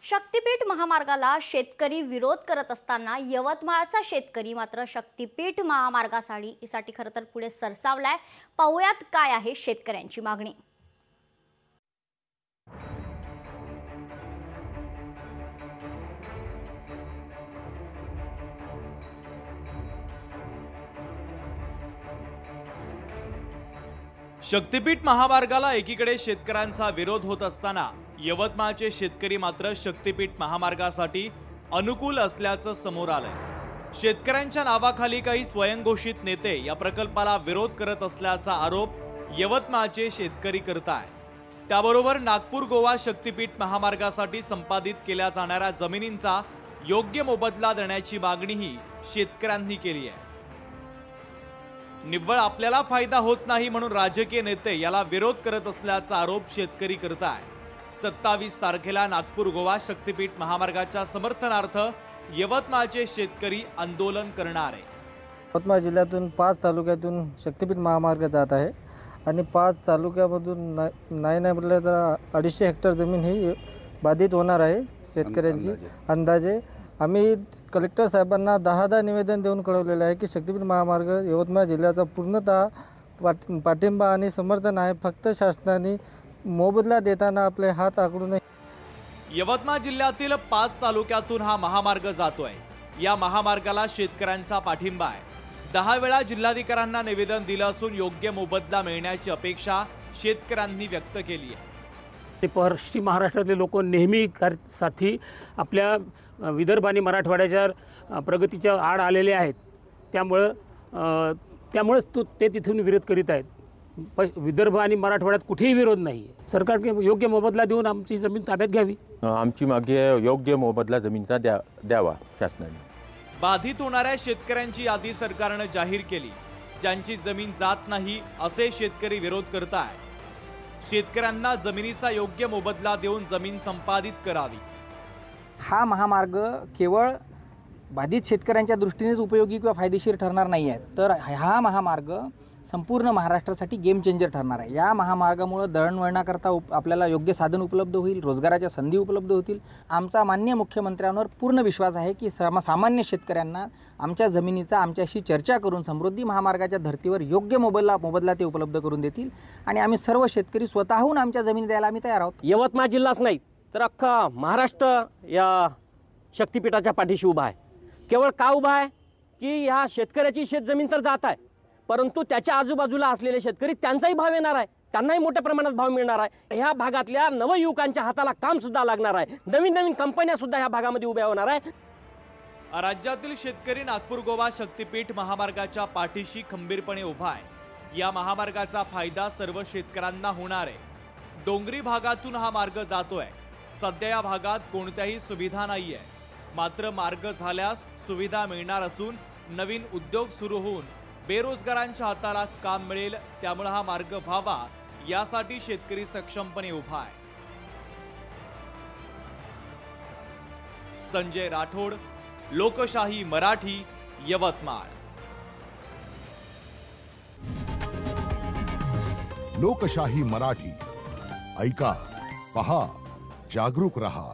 शक्तीपीठ महामार्गाला शेतकरी विरोध करत असताना यवतमाळचा शेतकरी मात्र शक्तीपीठ महामार्गासाठी खरं तर पुढे सरसावलाय। पाहूयात काय आहे शेतकऱ्यांची मागणी। शक्तीपीठ महामार्गाला एकीकडे शेतकऱ्यांचा विरोध होत असताना यवतमाळचे शेतकरी मात्र शक्तीपीठ महामार्गासाठी अनुकूल असल्याचं समोर आलंय। शेतकऱ्यांच्या नावाखाली काही स्वयंघोषित नेते या प्रकल्पाला विरोध करत असल्याचा आरोप यवतमाळचे शेतकरी करतायत। त्याबरोबर नागपूर गोवा शक्तीपीठ महामार्गासाठी संपादित केल्या जाणाऱ्या जमिनींचा योग्य मोबदला देण्याची मागणीही शेतकऱ्यांनी केली आहे। निव्वळ आपल्याला फायदा होत नाही म्हणून राजकीय नेते याला विरोध करत असल्याचा आरोप शेतकरी करतायत। 27 तारखेला नागपूर गोवा शक्तीपीठ महामार्गाच्या समर्थनार्थ यवतमाळचे शेतकरी आंदोलन करणार आहे। यवतमाळ जिल्ह्यातून 5 तालुक्यातून शक्तीपीठ महामार्ग जात आहे आणि 5 तालुक्यामधून नाही म्हटलं तर 250 हेक्टर जमीन ही बाधित होणार आहे शेतकऱ्यांची अंदाजे। आम्ही कलेक्टर साहेबांना 10 निवेदन देऊन कळवलेले आहे की शक्तीपीठ महामार्ग यवतमाळ जिल्ह्याचा पूर्णतः पाठिंबा आणि समर्थन आहे। फक्त शासनाने मोबदला देताना आपले हात आखडू नये। यवतमाळ जिल्ह्यातील 5 तालुक्यातून हा महामार्ग जातोय। या महामार्गाला शेतकऱ्यांचा पाठिंबा आहे। 10 वेळा जिल्हाधिकाऱ्यांना निवेदन दिलं असून योग्य मोबदला मिळण्याची अपेक्षा शेतकऱ्यांनी व्यक्त केली आहे। पश्चिम महाराष्ट्रातले लोक नेहमी साठी आपल्या विदर्भ आणि मराठवाड्याच्या प्रगतीच्या आड आलेले आहेत। त्यामुळेच ते तिथून विरोध करीत आहेत। विदर्भ आणि मराठवाड्यात कुठेही विरोध नाही। सरकारने योग्य मोबदला देऊन आमची जमीन ताब्यात घ्यावी। आमची मागणी आहे योग्य मोबदला जमिनीचा द्यावा शासनाने। बाधित होणाऱ्या शेतकऱ्यांची यादी सरकारने जाहीर केली। ज्यांची जमीन जात नाही असे शेतकरी विरोध करतायत। शेतकऱ्यांना जमिनीचा योग्य मोबदला देऊन जमीन संपादित करावी। हा महामार्ग केवळ बाधित शेतकऱ्यांच्या दृष्टीनेच उपयोगी किंवा फायदेशीर ठरणार नाही आहे, तर हा महामार्ग संपूर्ण महाराष्ट्रासाठी गेम चेंजर ठरणार आहे। या महामार्गामुळे दळणवळणाकरता आपल्याला योग्य साधन उपलब्ध होईल, रोजगाराच्या संधी उपलब्ध होतील। आमचा माननीय मुख्यमंत्र्यांवर पूर्ण विश्वास आहे की सामान्य शेतकऱ्यांना आमच्या जमिनीचा आमच्याशी चर्चा करून समृद्धी महामार्गाच्या धर्तीवर योग्य मोबदला ते उपलब्ध करून देतील आणि आम्ही सर्व शेतकरी स्वतःहून आमच्या जमिनी द्यायला आम्ही तयार आहोत। यवतमाळ जिल्हाच नाही तर अख्खा महाराष्ट्र या शक्तीपीठाच्या पाठीशी उभा आहे। केवळ का उभा आहे की या शेतकऱ्याची शेतजमीन तर जात आहे, परंतु त्याच्या आजूबाजूला असलेले शेतकरी त्यांचाही भाव येणार आहे, त्यांनाही मोठ्या प्रमाणात भाव मिळणार आहे। ह्या भागातल्या नवयुवकांच्या हाताला काम सुद्धा लागणार आहे। नवीन कंपन्या सुद्धा ह्या भागामध्ये उभ्या होणार आहे। राज्यातील शेतकरी नागपूर गोवा शक्तीपीठ महामार्गाच्या पाठीशी खंबीरपणे उभा आहे। या महामार्गाचा फायदा सर्व शेतकऱ्यांना होणार आहे। डोंगरी भागातून हा मार्ग जातोय। सध्या या भागात कोणत्याही सुविधा नाहीये, मात्र मार्ग झाल्यास सुविधा मिळणार असून नवीन उद्योग सुरू होऊन बेरोजगारांच्या हाताला काम मिळेल। त्यामुळे हा मार्ग व्हावा यासाठी शेतकरी सक्षमपणे उभा आहे। संजय राठोड, लोकशाही मराठी, यवतमाळ। लोकशाही मराठी ऐका, पहा, जागरूक रहा।